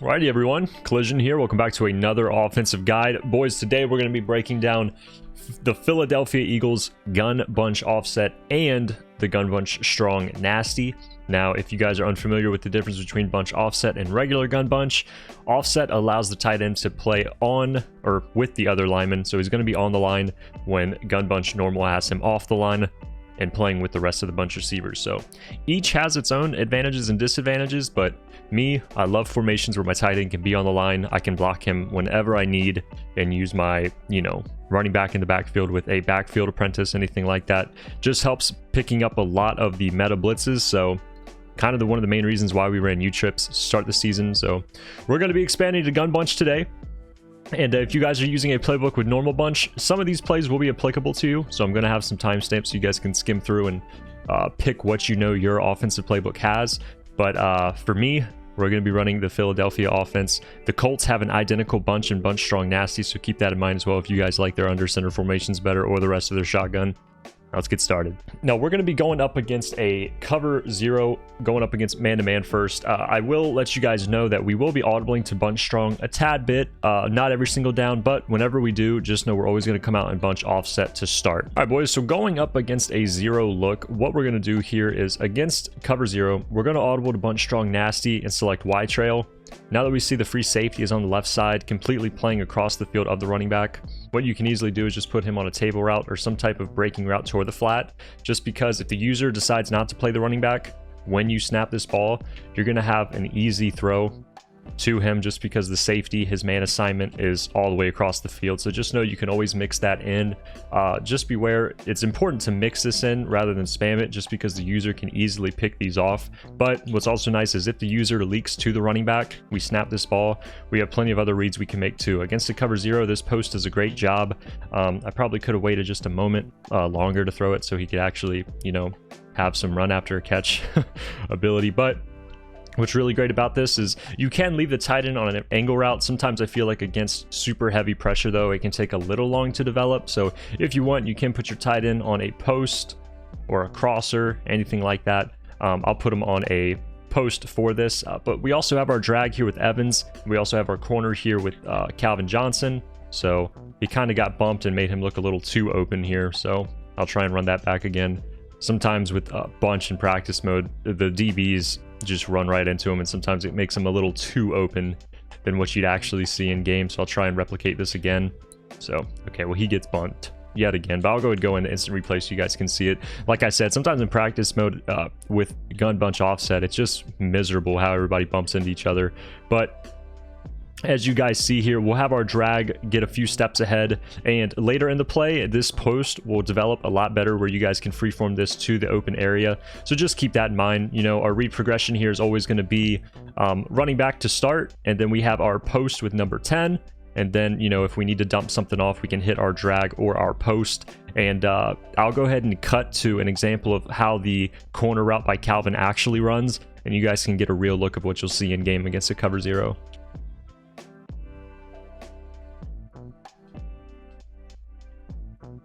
Alrighty everyone, Collision here. Welcome back to another offensive guide. Boys, today we're going to be breaking down the Philadelphia Eagles GunBunch Offset and the GunBunch Strong Nasty. Now, if you guys are unfamiliar with the difference between bunch offset and regular GunBunch, offset allows the tight end to play on or with the other lineman, so he's going to be on the line when GunBunch normal has him off the line and playing with the rest of the bunch receivers. So each has its own advantages and disadvantages, but me, I love formations where my tight end can be on the line. I can block him whenever I need and use my, running back in the backfield with a backfield apprentice, anything like that. Just helps picking up a lot of the meta blitzes. So kind of one of the main reasons why we ran U-trips to start the season. So we're going to be expanding to GunBunch today. And if you guys are using a playbook with normal bunch, some of these plays will be applicable to you. So I'm going to have some timestamps so you guys can skim through and pick what your offensive playbook has. But for me, we're going to be running the Philadelphia offense. The Colts have an identical bunch and bunch strong nasty, so keep that in mind as well if you guys like their under center formations better or the rest of their shotgun. Let's get started. Now we're going to be going up against a cover zero, going up against man-to-man first. I will let you guys know that we will be audibling to bunch strong a tad bit, not every single down, but whenever we do, just know we're always going to come out and bunch offset to start. All right, boys, so going up against a zero look, what we're going to do here is against cover zero, we're going to audible to bunch strong nasty and select Y trail. Now that we see the free safety is on the left side, completely playing across the field of the running back, what you can easily do is just put him on a table route or some type of breaking route toward the flat, just because if the user decides not to play the running back, when you snap this ball, you're going to have an easy throw to him just because the safety, his man assignment is all the way across the field. So just know you can always mix that in. Just beware, it's important to mix this in rather than spam it just because the user can easily pick these off. But what's also nice is if the user leaks to the running back, we snap this ball, we have plenty of other reads we can make too. Against the cover zero, this post does a great job. I probably could have waited just a moment longer to throw it so he could actually, have some run after a catch ability. But what's really great about this is you can leave the tight end on an angle route. Sometimes I feel like against super heavy pressure though, it can take a little long to develop. So if you want, you can put your tight end on a post or a crosser, anything like that. I'll put them on a post for this, but we also have our drag here with Evans. We also have our corner here with Calvin Johnson. So he kind of got bumped and made him look a little too open here. So I'll try and run that back again. Sometimes with bunch in practice mode, the DBs just run right into him, and sometimes it makes him a little too open than what you'd actually see in game. So I'll try and replicate this again. So, okay, well, he gets bumped yet again, but I'll go ahead and go into instant replay so you guys can see it. Like I said, sometimes in practice mode with GunBunch Offset, it's just miserable how everybody bumps into each other. But as you guys see here, we'll have our drag get a few steps ahead, and later in the play, this post will develop a lot better where you guys can freeform this to the open area. So just keep that in mind. Our read progression here is always going to be running back to start, and then we have our post with number 10. And then, if we need to dump something off, we can hit our drag or our post. And I'll go ahead and cut to an example of how the corner route by Calvin actually runs, and you guys can get a real look of what you'll see in game against a cover zero.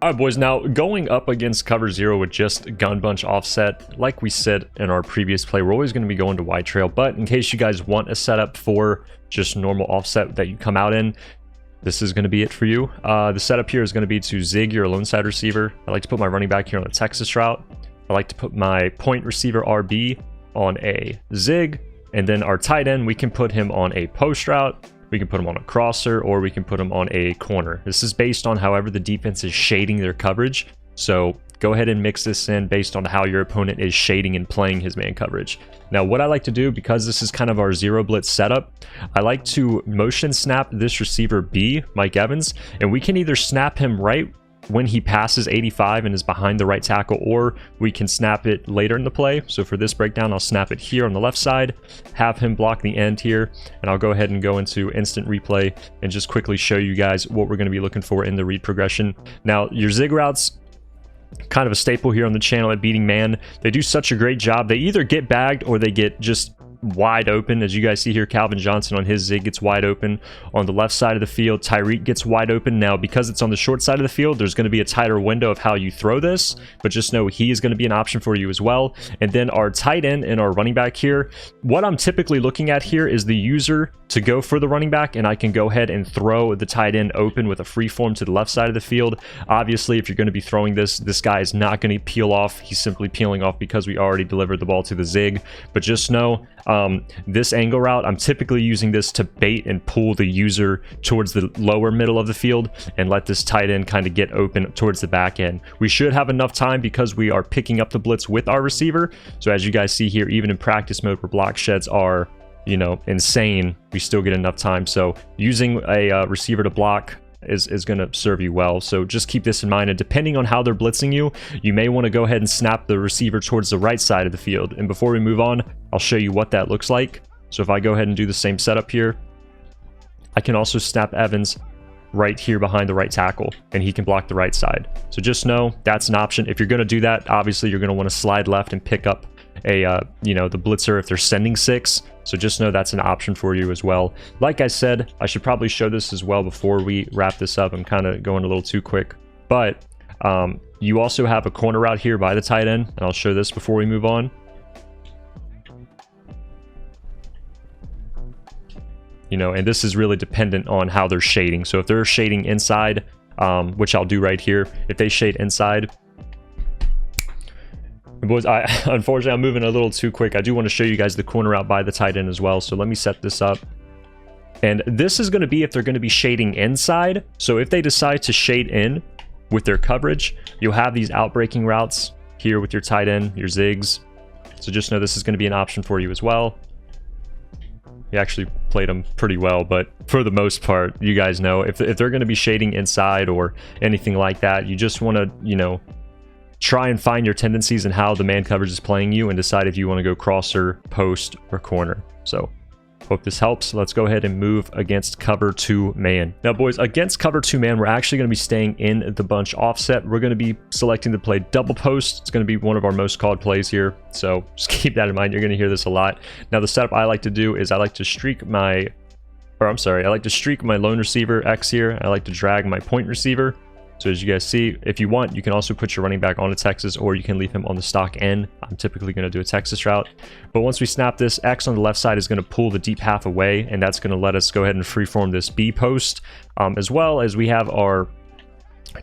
All right, boys, now going up against cover zero with just GunBunch Offset, like we said in our previous play, we're always going to be going to Y trail, but in case you guys want a setup for just normal offset that you come out in, this is going to be it for you. The setup here is going to be to zig your lone side receiver. I like to put my running back here on a Texas route. I like to put my point receiver RB on a zig, and then our tight end, we can put him on a post route. We can put them on a crosser, or we can put them on a corner. This is based on however the defense is shading their coverage. So go ahead and mix this in based on how your opponent is shading and playing his man coverage. Now, what I like to do, because this is kind of our zero blitz setup, I like to motion snap this receiver B, Mike Evans, and we can either snap him right when he passes 85 and is behind the right tackle, or we can snap it later in the play. So for this breakdown, I'll snap it here on the left side, have him block the end here, and I'll go ahead and go into instant replay and just quickly show you guys what we're going to be looking for in the read progression. Now, your zig routes, kind of a staple here on the channel at beating man. They do such a great job. They either get bagged or they get just wide open. As you guys see here, Calvin Johnson on his zig gets wide open. On the left side of the field, Tyreek gets wide open. Now, because it's on the short side of the field, there's going to be a tighter window of how you throw this, but just know he is going to be an option for you as well. And then our tight end and our running back here, what I'm typically looking at here is the user to go for the running back, and I can go ahead and throw the tight end open with a free form to the left side of the field. Obviously, if you're going to be throwing this guy is not going to peel off. He's simply peeling off because we already delivered the ball to the zig. But just know this angle route, I'm typically using this to bait and pull the user towards the lower middle of the field and let this tight end kind of get open towards the back end. We should have enough time because we are picking up the blitz with our receiver. So as you guys see here, even in practice mode where block sheds are, you know, insane, we still get enough time. So using a receiver to block is going to serve you well. So just keep this in mind, and depending on how they're blitzing you, you may want to go ahead and snap the receiver towards the right side of the field. And before we move on, I'll show you what that looks like. So if I go ahead and do the same setup here, I can also snap Evans right here behind the right tackle, and he can block the right side. So just know that's an option. If you're going to do that, obviously you're going to want to slide left and pick up a you know, the blitzer if they're sending 6. So just know that's an option for you as well. Like I said, I should probably show this as well before we wrap this up. I'm kind of going a little too quick, but you also have a corner route here by the tight end, and I'll show this before we move on. You know, and this is really dependent on how they're shading. So if they're shading inside, which I'll do right here, if they shade inside, boys, unfortunately I'm moving a little too quick. I do want to show you guys the corner out by the tight end as well. So let me set this up. And this is going to be if they're going to be shading inside. So if they decide to shade in with their coverage, you'll have these outbreaking routes here with your tight end, your zigs. So just know this is going to be an option for you as well. He actually played them pretty well, but for the most part, you guys know if they're going to be shading inside or anything like that, you just want to, you know, try and find your tendencies and how the man coverage is playing you and decide if you want to go crosser, post, or corner. So hope this helps. Let's go ahead and move against cover 2 man. Now, boys, against cover 2 man, we're actually going to be staying in the bunch offset. We're going to be selecting to play double post. It's going to be one of our most called plays here. So just keep that in mind. You're going to hear this a lot. Now, the setup I like to do is I like to streak my lone receiver X here. I like to drag my point receiver. So as you guys see, if you want, you can also put your running back on a Texas, or you can leave him on the stock end. I'm typically going to do a Texas route. But once we snap this, X on the left side is going to pull the deep half away, and that's going to let us go ahead and freeform this B post. As well as we have our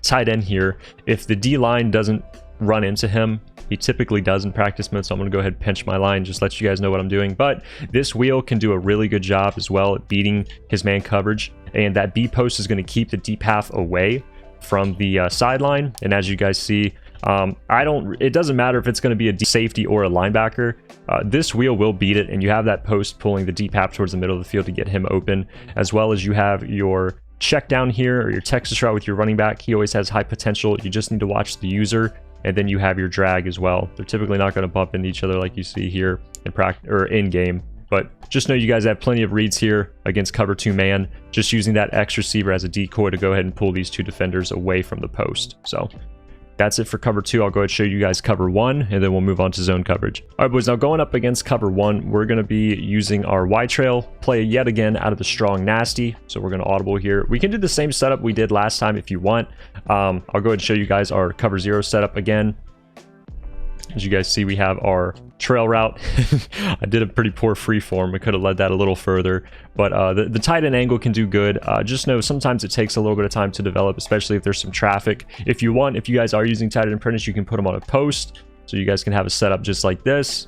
tight end here. If the D line doesn't run into him, he typically does in practice mode, so I'm going to go ahead and pinch my line, just let you guys know what I'm doing. But this wheel can do a really good job as well at beating his man coverage, and that B post is going to keep the deep half away from the sideline. And as you guys see, it doesn't matter if it's going to be a safety or a linebacker, this wheel will beat it, and you have that post pulling the deep half towards the middle of the field to get him open, as well as you have your check down here, or your Texas route with your running back. He always has high potential. You just need to watch the user, and then you have your drag as well. They're typically not going to bump into each other like you see here in practice or in game. But just know you guys have plenty of reads here against cover 2 man, just using that X receiver as a decoy to go ahead and pull these 2 defenders away from the post. So that's it for cover 2. I'll go ahead and show you guys cover 1, and then we'll move on to zone coverage. All right, boys, now going up against cover 1, we're going to be using our Y trail play yet again out of the strong nasty. So we're going to audible here. We can do the same setup we did last time if you want. I'll go ahead and show you guys our cover 0 setup again. As you guys see, we have our trail route. I did a pretty poor free form. I could have led that a little further, but the tight end angle can do good. Just know sometimes it takes a little bit of time to develop, especially if there's some traffic. If you guys are using tight end apprentice, you can put them on a post, so you guys can have a setup just like this.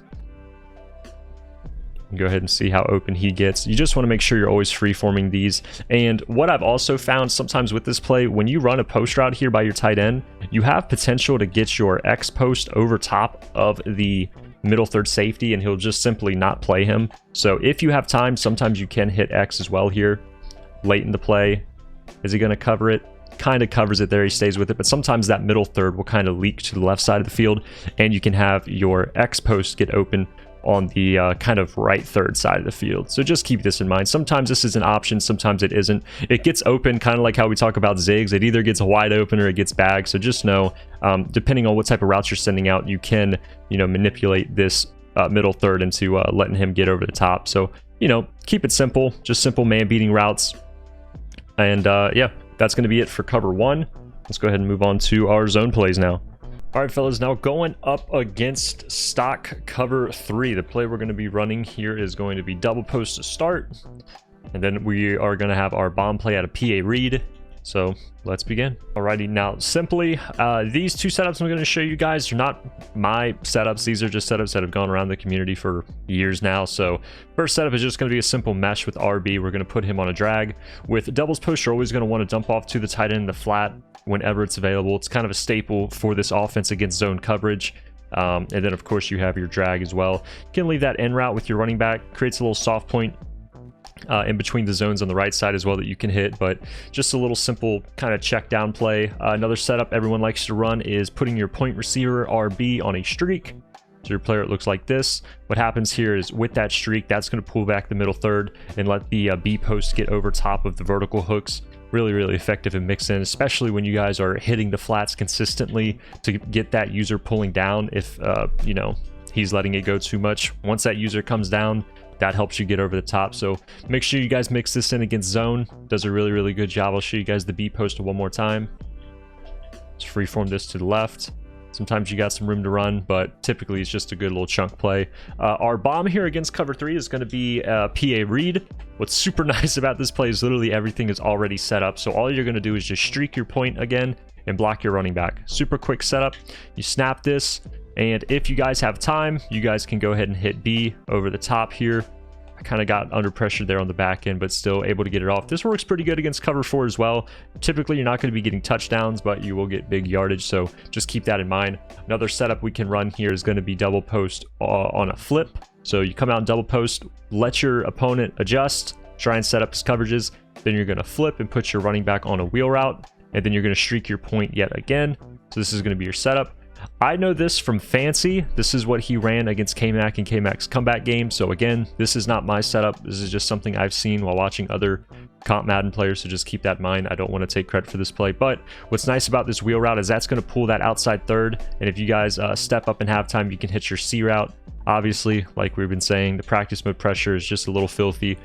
Go ahead and see how open he gets. You just want to make sure you're always free forming these. And what I've also found sometimes with this play, when you run a post route here by your tight end, you have potential to get your X post over top of the middle third safety, and he'll just simply not play him. So if you have time, sometimes you can hit X as well here late in the play. Is he going to cover it? Kind of covers it there. He stays with it, but sometimes that middle third will kind of leak to the left side of the field, and you can have your X post get open on the kind of right third side of the field. So just keep this in mind. Sometimes this is an option, sometimes it isn't. It gets open, kind of like how we talk about zigs. It either gets wide open or it gets bagged. So just know, depending on what type of routes you're sending out, you can, manipulate this middle third into letting him get over the top. So, you know, keep it simple, just simple man beating routes. And yeah, that's going to be it for cover 1. Let's go ahead and move on to our zone plays now. All right, fellas, now going up against stock cover 3. The play we're going to be running here is going to be double post to start. And then we are going to have our bomb play at a PA read. So let's begin. Alrighty, now simply, these two setups I'm going to show you guys are not my setups. These are just setups that have gone around the community for years now. So first setup is just going to be a simple mesh with RB. We're going to put him on a drag. With doubles post, you're always going to want to dump off to the tight end in the flat whenever it's available. It's kind of a staple for this offense against zone coverage. And then of course you have your drag as well. You can leave that end route with your running back. Creates a little soft point in between the zones on the right side as well that you can hit, but just a little simple kind of check down play. Another setup everyone likes to run is putting your point receiver RB on a streak. So your player, it looks like this. What happens here is with that streak, that's going to pull back the middle third and let the B post get over top of the vertical hooks. Really effective and mix in, especially when you guys are hitting the flats consistently to get that user pulling down if you know, he's letting it go too much. Once that user comes down, that helps you get over the top. So make sure you guys mix this in against zone. Does a really good job. I'll show you guys the B post one more time. Just freeform this to the left. Sometimes you got some room to run, but typically it's just a good little chunk play. Our bomb here against cover 3 is going to be PA read. What's super nice about this play is literally everything is already set up. So all you're going to do is just streak your point again and block your running back. Super quick setup. You snap this, and if you guys have time, you guys can go ahead and hit B over the top here. I kind of got under pressure there on the back end, but still able to get it off. This works pretty good against cover 4 as well. Typically, you're not going to be getting touchdowns, but you will get big yardage, so just keep that in mind. Another setup we can run here is going to be double post on a flip. So you come out and double post, let your opponent adjust, try and set up his coverages. Then you're going to flip and put your running back on a wheel route, and then you're going to streak your point yet again. So this is going to be your setup. I know this from Fancy. This is what he ran against K-Mac and K-Mac's comeback game. So again, this is not my setup. This is just something I've seen while watching other comp Madden players, so just keep that in mind. I don't want to take credit for this play, but what's nice about this wheel route is that's going to pull that outside third, and if you guys step up in halftime, you can hit your C route. Obviously, like we've been saying, the practice mode pressure is just a little filthy.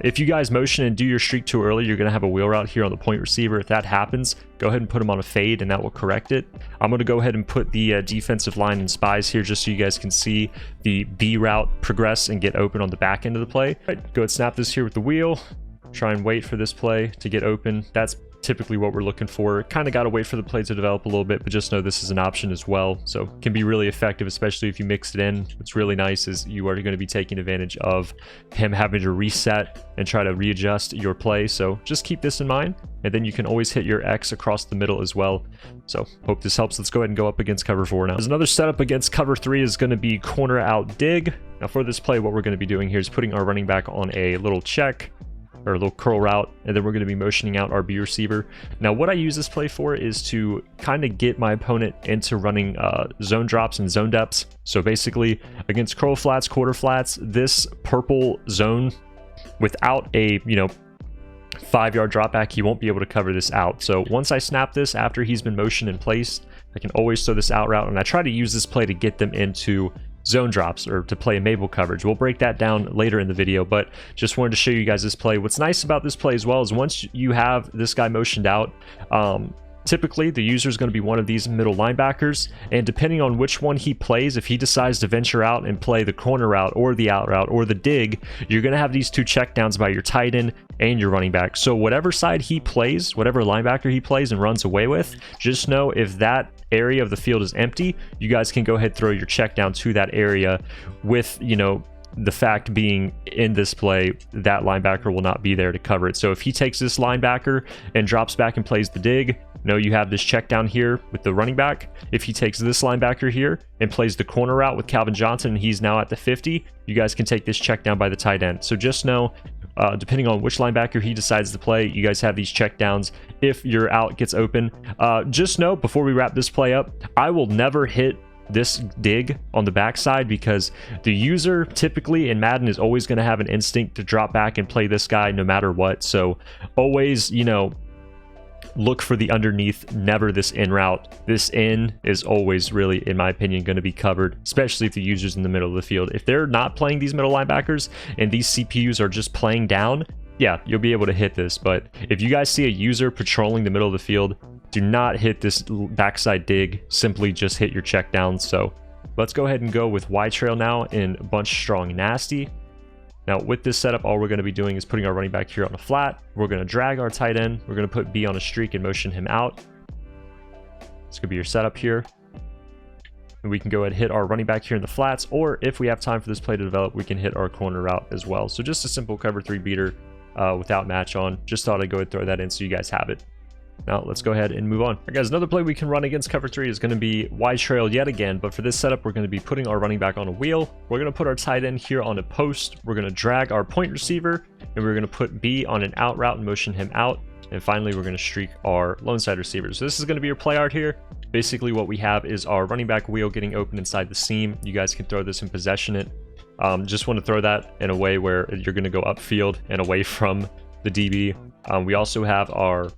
If you guys motion and do your streak too early, you're going to have a wheel route here on the point receiver. If that happens, go ahead and put him on a fade, and that will correct it. I'm going to go ahead and put the defensive line and spies here just so you guys can see the B route progress and get open on the back end of the play. All right, go ahead and snap this here with the wheel. Try and wait for this play to get open. That's typically what we're looking for. Kind of got to wait for the play to develop a little bit, but just know this is an option as well. So it can be really effective, especially if you mix it in. What's really nice is you are going to be taking advantage of him having to reset and try to readjust your play. So just keep this in mind, and then you can always hit your X across the middle as well. So hope this helps. Let's go ahead and go up against cover 4 now. There's another setup against cover 3 is going to be corner out dig. Now for this play, what we're going to be doing here is putting our running back on a little check or a little curl route, and then we're going to be motioning out our B receiver. Now what I use this play for is to kind of get my opponent into running zone drops and zone depths. So basically against curl flats, quarter flats, this purple zone without a 5-yard drop back, he won't be able to cover this out. So once I snap this after he's been motioned and placed, I can always throw this out route, and I try to use this play to get them into zone drops or to play a Mabel coverage. We'll break that down later in the video, but just wanted to show you guys this play. What's nice about this play as well is once you have this guy motioned out, typically the user is going to be one of these middle linebackers, and depending on which one he plays, if he decides to venture out and play the corner route or the out route or the dig, you're going to have these two checkdowns by your tight end and your running back. So whatever side he plays, whatever linebacker he plays and runs away with, just know if that area of the field is empty, you guys can go ahead and throw your check down to that area, with the fact being in this play that linebacker will not be there to cover it. So if he takes this linebacker and drops back and plays the dig, you have this check down here with the running back. If he takes this linebacker here and plays the corner route with Calvin Johnson and he's now at the 50, you guys can take this check down by the tight end. So just know, depending on which linebacker he decides to play, you guys have these check downs if your out gets open. Just know, before we wrap this play up, I will never hit this dig on the backside because the user typically in Madden is always going to have an instinct to drop back and play this guy no matter what. So always, look for the underneath, never this in route. This in is always really, in my opinion, going to be covered, especially if the user's in the middle of the field. If they're not playing these middle linebackers and these CPUs are just playing down, yeah, you'll be able to hit this. But if you guys see a user patrolling the middle of the field, do not hit this backside dig. Simply just hit your check down. So let's go ahead and go with Y trail now in bunch strong nasty. Now with this setup, all we're going to be doing is putting our running back here on a flat. We're going to drag our tight end. We're going to put B on a streak and motion him out. This could be your setup here. And we can go ahead and hit our running back here in the flats, or if we have time for this play to develop, we can hit our corner route as well. So just a simple cover 3 beater without match on. Just thought I'd go ahead and throw that in so you guys have it. Now let's go ahead and move on. All right, guys, another play we can run against cover 3 is going to be Y trail yet again, but for this setup, we're going to be putting our running back on a wheel. We're going to put our tight end here on a post. We're going to drag our point receiver, and we're going to put B on an out route and motion him out. And finally, we're going to streak our lone side receiver. So this is going to be your play art here. Basically, what we have is our running back wheel getting open inside the seam. You guys can throw this and possession it. Just want to throw that in a way where you're going to go upfield and away from the DB. We also have our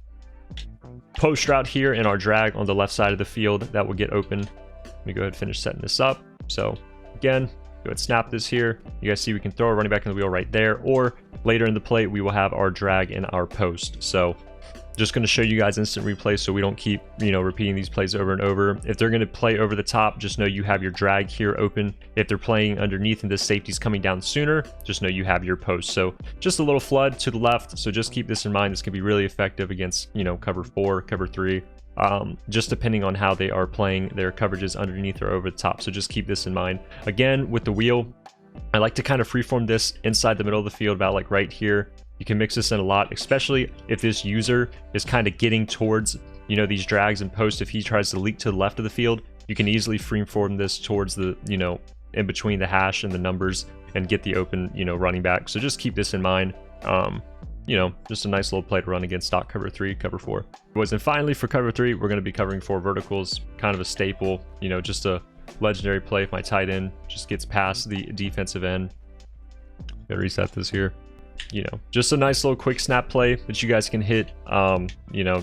post route here and our drag on the left side of the field that will get open. Let me go ahead and finish setting this up. So again, go ahead and snap this here. You guys see we can throw a running back in the wheel right there, or later in the play we will have our drag and our post. So just going to show you guys instant replay so we don't keep, repeating these plays over and over. If they're going to play over the top, just know you have your drag here open. If they're playing underneath and this safety's coming down sooner, just know you have your post. So just a little flood to the left. So just keep this in mind. This can be really effective against, cover 4, cover 3, just depending on how they are playing their coverages underneath or over the top. So just keep this in mind. Again, with the wheel, I like to kind of freeform this inside the middle of the field, about like right here. You can mix this in a lot, especially if this user is kind of getting towards, these drags and posts. If he tries to leak to the left of the field, you can easily freeform this towards the, in between the hash and the numbers and get the open, running back. So just keep this in mind. Just a nice little play to run against stock cover 3, cover 4. And finally for cover 3, we're going to be covering 4 verticals, kind of a staple, just a legendary play if my tight end just gets past the defensive end. Gotta reset this here. Just a nice little quick snap play that you guys can hit.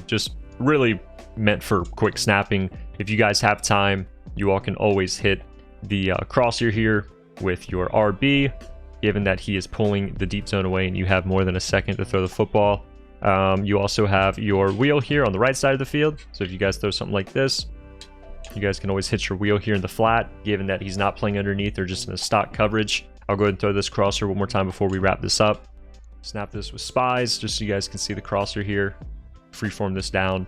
Just really meant for quick snapping. If you guys have time, you all can always hit the crosshair here with your RB, given that he is pulling the deep zone away and you have more than a second to throw the football. You also have your wheel here on the right side of the field. So if you guys throw something like this, you guys can always hit your wheel here in the flat, given that he's not playing underneath or just in a stock coverage. I'll go ahead and throw this crosshair one more time before we wrap this up. Snap this with spies, just so you guys can see the crosshair here. Freeform this down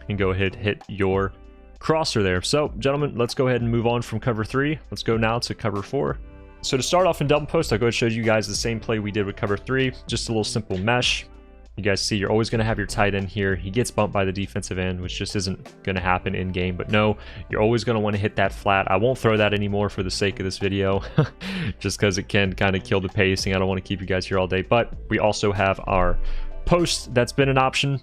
and go ahead and hit your crosshair there. So, gentlemen, let's go ahead and move on from cover 3. Let's go now to cover 4. So to start off in double post, I'll go ahead and show you guys the same play we did with cover 3. Just a little simple mesh. You guys see you're always going to have your tight end here. He gets bumped by the defensive end, which just isn't going to happen in game. But no, you're always going to want to hit that flat. I won't throw that anymore for the sake of this video, just because it can kind of kill the pacing. I don't want to keep you guys here all day. But we also have our post that's been an option.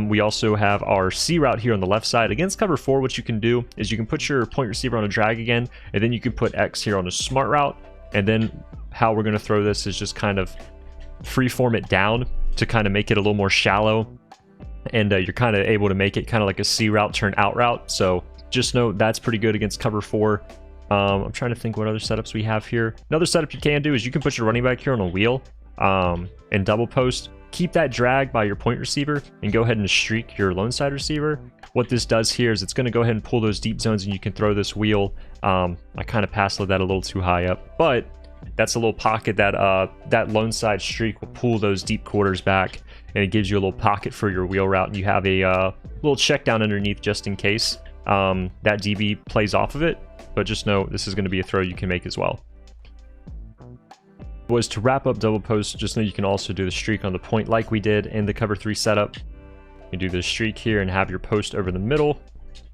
We also have our C route here on the left side. Against cover 4, what you can do is you can put your point receiver on a drag again, and then you can put X here on a smart route. And then how we're going to throw this is just kind of freeform it down to kind of make it a little more shallow, and you're kind of able to make it kind of like a C route turn out route. So just know that's pretty good against cover 4. I'm trying to think what other setups we have here. Another setup you can do is you can put your running back here on a wheel and double post. Keep that drag by your point receiver and go ahead and streak your lone side receiver. What this does here is it's going to go ahead and pull those deep zones, and you can throw this wheel. I kind of passed that a little too high up, but that's a little pocket that that lone side streak will pull those deep quarters back, and it gives you a little pocket for your wheel route. And you have a little check down underneath just in case that DB plays off of it. But just know this is going to be a throw you can make as well. Boys, to wrap up double post, just know you can also do the streak on the point like we did in the cover 3 setup. You do the streak here and have your post over the middle.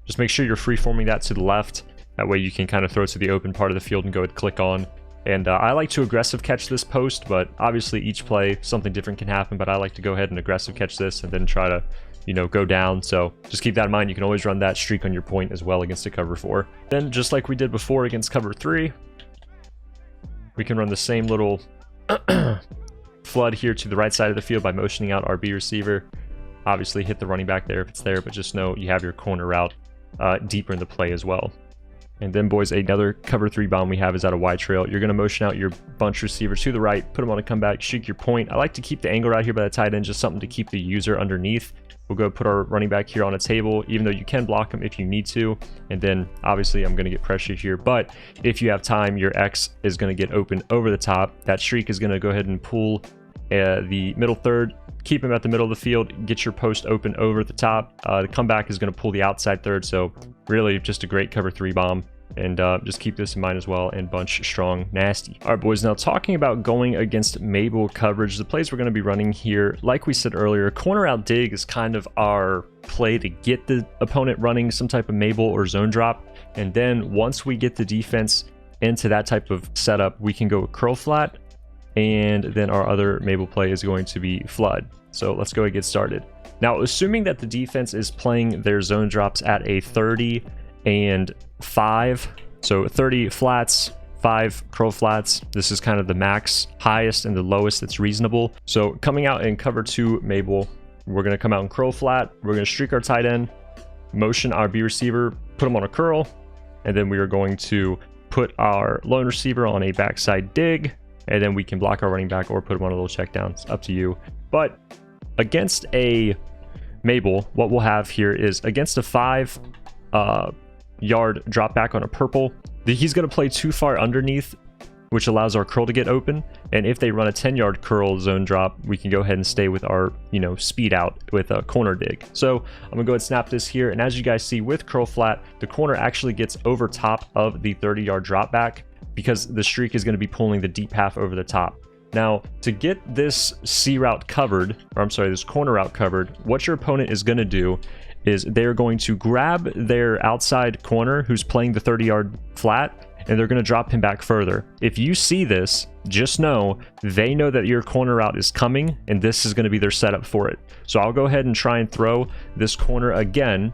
Just make sure you're freeforming that to the left. That way you can kind of throw it to the open part of the field and go ahead and click on. And I like to aggressive catch this post, but obviously each play something different can happen. But I like to go ahead and aggressive catch this and then try to, go down. So just keep that in mind. You can always run that streak on your point as well against a cover 4. Then just like we did before against cover 3, we can run the same little flood here to the right side of the field by motioning out our B receiver. obviously hit the running back there if it's there, but just know you have your corner route deeper in the play as well. And then, boys, another cover 3 bomb we have is out of wide trail. You're going to motion out your bunch receiver to the right, put them on a comeback, streak your point. I like to keep the angle right here by the tight end, just something to keep the user underneath. We'll go put our running back here on a table, even though you can block him if you need to. And then, obviously, I'm going to get pressure here. But if you have time, your X is going to get open over the top. That streak is going to go ahead and pull the middle third. Keep him at the middle of the field, get your post open over the top. The comeback is going to pull the outside third, so really just a great cover 3 bomb. And just keep this in mind as well, and bunch strong nasty. All right, boys, now talking about going against Mable coverage, the plays we're going to be running here, like we said earlier, corner out dig is kind of our play to get the opponent running some type of Mable or zone drop. And then once we get the defense into that type of setup, we can go curl flat, and then our other Mable play is going to be flood. So let's go and get started. Now, assuming that the defense is playing their zone drops at a 30 and 5, so 30 flats, 5 curl flats. This is kind of the max, highest, and the lowest that's reasonable. So coming out in cover 2 Mable, we're going to come out in curl flat. We're going to streak our tight end, motion our B receiver, put him on a curl, and then we are going to put our lone receiver on a backside dig, and then we can block our running back or put him on a little check down. It's up to you. But against a Mable, what we'll have here is against a 5 yard drop back on a purple, he's going to play too far underneath, which allows our curl to get open. And if they run a 10-yard curl zone drop, we can go ahead and stay with our, speed out with a corner dig. So I'm gonna go ahead and snap this here. And as you guys see with curl flat, the corner actually gets over top of the 30-yard drop back because the streak is going to be pulling the deep half over the top. Now, to get this C route covered, or I'm sorry, this corner route covered, what your opponent is going to do is they're going to grab their outside corner who's playing the 30-yard flat, and they're going to drop him back further. If you see this, just know they know that your corner route is coming, and this is going to be their setup for it. So I'll go ahead and try and throw this corner again.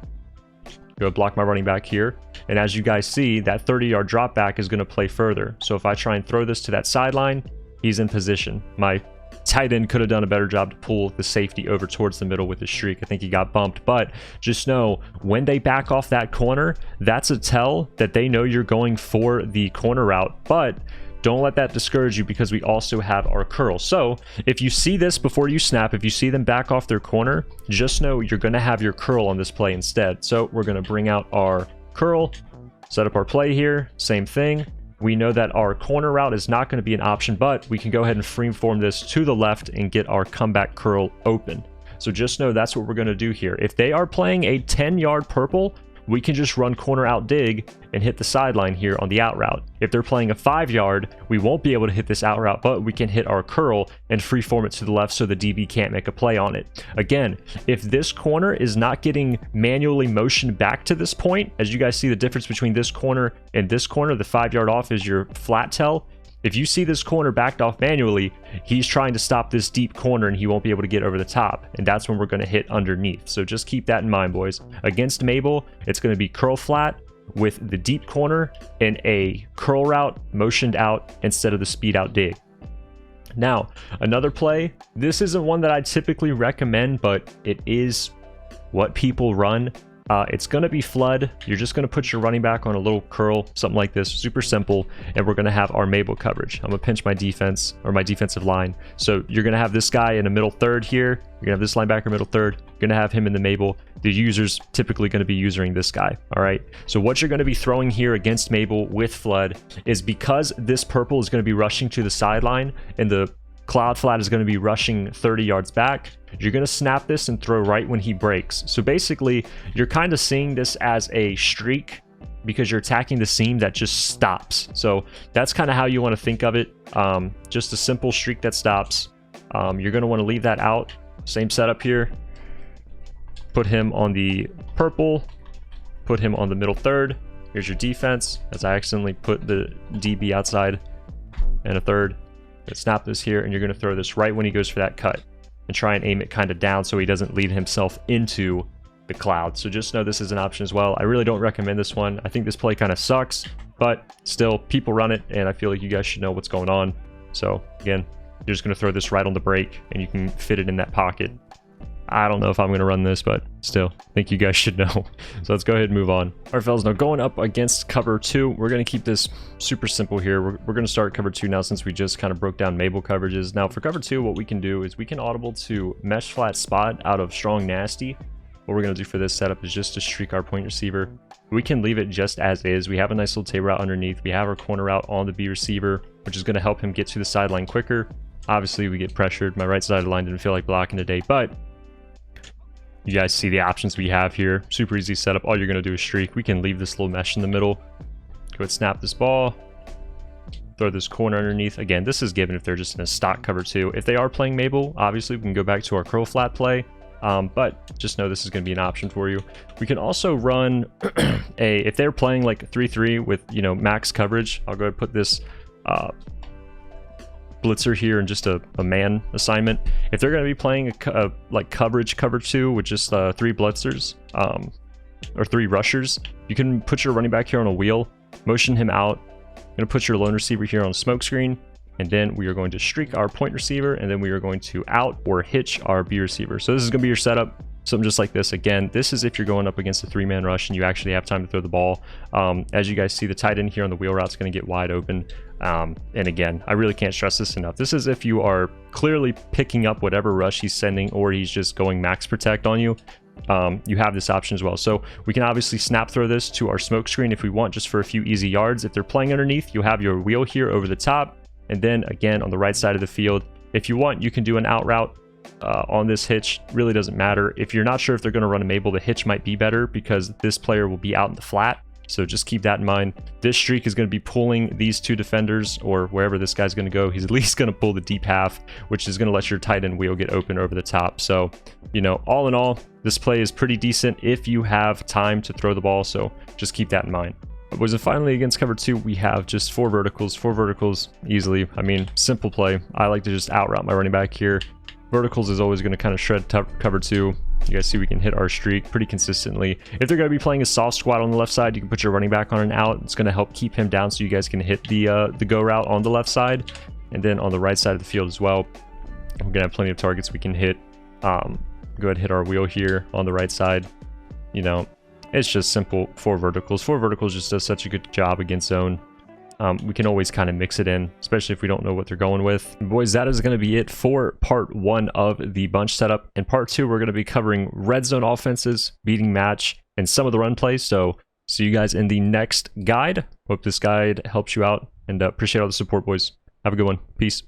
Go block my running back here. And as you guys see, that 30-yard drop back is going to play further. So if I try and throw this to that sideline, he's in position. My tight end could have done a better job to pull the safety over towards the middle with his streak. I think he got bumped, but just know when they back off that corner, that's a tell that they know you're going for the corner route. But don't let that discourage you, because we also have our curl. So if you see this before you snap, if you see them back off their corner, just know you're going to have your curl on this play instead. So we're going to bring out our curl, set up our play here, same thing. We know that our corner route is not going to be an option, but we can go ahead and freeform this to the left and get our comeback curl open. So just know that's what we're going to do here. If they are playing a 10-yard purple, we can just run corner out dig and hit the sideline here on the out route. If they're playing a 5-yard, we won't be able to hit this out route, but we can hit our curl and freeform it to the left so the DB can't make a play on it. Again, if this corner is not getting manually motioned back to this point, as you guys see the difference between this corner and this corner, the 5-yard off is your flat tell. If you see this corner backed off manually, he's trying to stop this deep corner and he won't be able to get over the top. And that's when we're going to hit underneath. So just keep that in mind, boys. Against Mable, it's going to be curl flat with the deep corner and a curl route motioned out instead of the speed out dig. Now, another play. This isn't one that I typically recommend, but it is what people run. It's going to be flood. You're just going to put your running back on a little curl, something like this, super simple, and we're going to have our Mable coverage. I'm going to pinch my defense, or my defensive line. So you're going to have this guy in a middle third here. You're going to have this linebacker middle third. You're going to have him in the Mable. The user's typically going to be using this guy, all right? So what you're going to be throwing here against Mable with flood is, because this purple is going to be rushing to the sideline and the cloud flat is going to be rushing 30 yards back, you're going to snap this and throw right when he breaks. So basically, you're kind of seeing this as a streak because you're attacking the seam that just stops. So that's kind of how you want to think of it. Just a simple streak that stops. You're going to want to leave that out. Same setup here. Put him on the purple. Put him on the middle third. Here's your defense, as I accidentally put the DB outside and a third. Snap this here, and you're going to throw this right when he goes for that cut and try and aim it kind of down so he doesn't lead himself into the cloud. So just know this is an option as well. I really don't recommend this one. I think this play kind of sucks, but still, people run it, and I feel like you guys should know what's going on. So again, you're just going to throw this right on the break, and you can fit it in that pocket. I don't know if I'm going to run this, but still, I think you guys should know. So let's go ahead and move on. All right, fellas, now going up against cover 2, we're going to keep this super simple here. We're going to start cover 2 now since we just kind of broke down Mable Coverages. Now for cover 2, what we can do is we can audible to mesh flat spot out of strong nasty. What we're going to do for this setup is just to streak our point receiver. We can leave it just as is. We have a nice little table route underneath. We have our corner route on the B receiver, which is going to help him get to the sideline quicker. Obviously, we get pressured. My right side of the line didn't feel like blocking today, but you guys see the options we have here. Super easy setup. All you're going to do is streak. We can leave this little mesh in the middle. Go ahead, snap this ball. Throw this corner underneath. Again, this is given if they're just in a stock cover 2. If they are playing Mabel, obviously, we can go back to our curl flat play. But just know this is going to be an option for you. We can also run if they're playing like 3-3 with, you know, max coverage, I'll go ahead and put this blitzer here in just a man assignment. If they're going to be playing a like coverage cover 2 with just 3 blitzers or 3 rushers, you can put your running back here on a wheel, motion him out. You're going to put your lone receiver here on a smoke screen, and then we are going to streak our point receiver, and then we are going to out or hitch our B receiver. So this is going to be your setup. Something just like this. Again, this is if you're going up against a 3-man rush and you actually have time to throw the ball. As you guys see, the tight end here on the wheel route is going to get wide open. And again, I really can't stress this enough. This is if you are clearly picking up whatever rush he's sending, or he's just going max protect on you. You have this option as well. So we can obviously snap throw this to our smoke screen if we want, just for a few easy yards. If they're playing underneath, you have your wheel here over the top. And then again, on the right side of the field, if you want, you can do an out route on this hitch. Really doesn't matter. If you're not sure if they're going to run a Mabel, the hitch might be better because this player will be out in the flat. So just keep that in mind. This streak is going to be pulling these 2 defenders, or wherever this guy's going to go. He's at least going to pull the deep half, which is going to let your tight end wheel get open over the top. So, you know, all in all, this play is pretty decent if you have time to throw the ball. So just keep that in mind. Boys, and finally against cover 2, we have just 4 verticals easily. I mean, simple play. I like to just out route my running back here. Verticals is always going to kind of shred cover 2. You guys see we can hit our streak pretty consistently. If they're going to be playing a soft squat on the left side, you can put your running back on an out. It's going to help keep him down so you guys can hit the go route on the left side. And then on the right side of the field as well, we're going to have plenty of targets we can hit. Go ahead and hit our wheel here on the right side. You know, it's just simple 4 verticals. 4 verticals just does such a good job against zone. We can always kind of mix it in, especially if we don't know what they're going with. And boys, that is going to be it for part 1 of the bunch setup. In part 2, we're going to be covering red zone offenses, beating match, and some of the run plays. So see you guys in the next guide. Hope this guide helps you out, and appreciate all the support, boys. Have a good one. Peace.